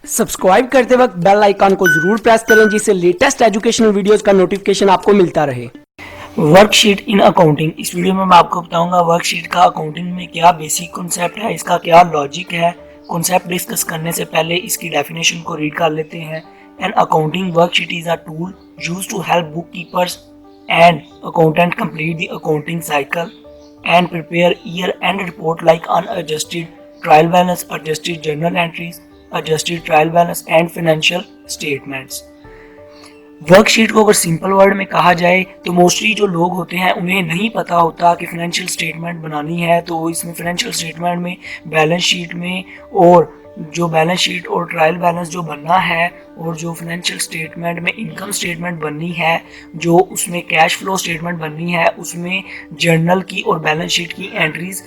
Subscribe करते वक्त bell icon को जरूर प्रेस करें जिससे लेटेस्ट एजुकेशनल वीडियोस का नोटिफिकेशन आपको मिलता रहे। Worksheet in accounting. इस वीडियो में मैं आपको बताऊंगा वर्कशीट का अकाउंटिंग में क्या बेसिक कॉन्सेप्ट है, इसका क्या लॉजिक है। कॉन्सेप्ट डिस्कस करने से पहले इसकी डेफिनेशन को रीड कर लेते हैं। An accounting worksheet is a tool used to help bookkeepers and accountant complete the accounting cycle and prepare year end report like unadjusted trial balance, adjusted journal entries, adjusted trial balance and financial statements। Worksheet को अगर simple word में कहा जाए तो mostly जो लोग होते हैं उन्हें नहीं पता होता कि फाइनेंशियल स्टेटमेंट बनानी है। तो इसमें फाइनेंशियल स्टेटमेंट में बैलेंस शीट में और जो बैलेंस शीट और ट्रायल बैलेंस जो बनना है और जो फाइनेंशियल स्टेटमेंट में इनकम स्टेटमेंट बननी है, जो उसमें कैश फ्लो स्टेटमेंट बननी है, उसमें जर्नल की और बैलेंस शीट की एंट्रीज,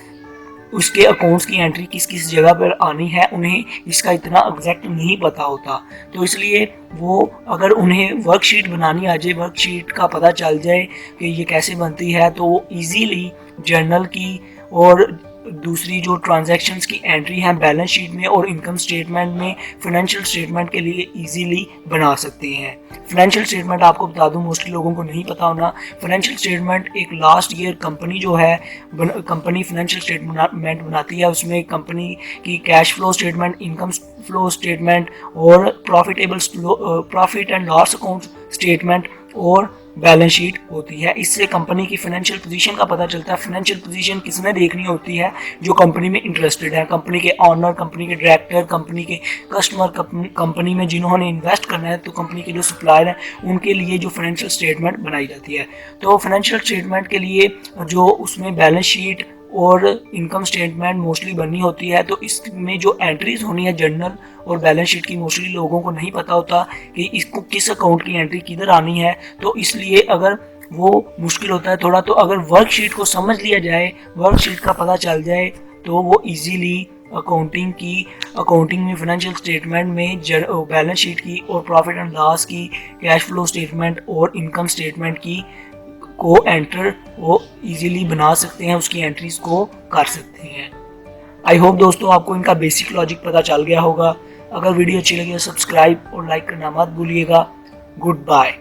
उसके अकाउंट्स की एंट्री किस किस जगह पर आनी है, उन्हें इसका इतना एग्जैक्ट नहीं पता होता। तो इसलिए वो अगर उन्हें वर्कशीट बनानी आ जाए, वर्कशीट का पता चल जाए कि ये कैसे बनती है, तो वो ईजीली जर्नल की और दूसरी जो ट्रांजैक्शंस की एंट्री है बैलेंस शीट में और इनकम स्टेटमेंट में फाइनेंशियल स्टेटमेंट के लिए इजीली बना सकते हैं। फाइनेंशियल स्टेटमेंट आपको बता दूं, मोस्टली लोगों को नहीं पता होना, फाइनेंशियल स्टेटमेंट एक लास्ट ईयर कंपनी जो है कंपनी फाइनेंशियल स्टेटमेंट बनाती है। उसमें कंपनी की cash flow statement, income flow statement और profit and loss account statement और बैलेंस शीट होती है। इससे कंपनी की फाइनेंशियल पोजीशन का पता चलता है। फाइनेंशियल पोजीशन किसने देखनी होती है? जो कंपनी में इंटरेस्टेड है, कंपनी के ऑनर, कंपनी के डायरेक्टर, कंपनी के कस्टमर, कंपनी में जिन्होंने इन्वेस्ट करना है, तो कंपनी के जो सप्लायर हैं उनके लिए जो फाइनेंशियल स्टेटमेंट बनाई जाती है। तो फाइनेंशियल स्टेटमेंट के लिए जो उसमें बैलेंस शीट और इनकम स्टेटमेंट मोस्टली बननी होती है, तो इसमें जो एंट्रीज होनी है जर्नल और बैलेंस शीट की, मोस्टली लोगों को नहीं पता होता कि इसको किस अकाउंट की एंट्री किधर आनी है। तो इसलिए अगर वो मुश्किल होता है थोड़ा, तो अगर वर्कशीट को समझ लिया जाए, वर्कशीट का पता चल जाए, तो वो इजीली अकाउंटिंग में फाइनेंशियल स्टेटमेंट में बैलेंस शीट की और प्रॉफिट एंड लॉस की, कैश फ्लो स्टेटमेंट और इनकम स्टेटमेंट की को एंटर वो इजीली बना सकते हैं, उसकी एंट्रीज को कर सकते हैं। आई होप दोस्तों आपको इनका बेसिक लॉजिक पता चल गया होगा। अगर वीडियो अच्छी लगी तो सब्सक्राइब और लाइक करना मत भूलिएगा। Good bye.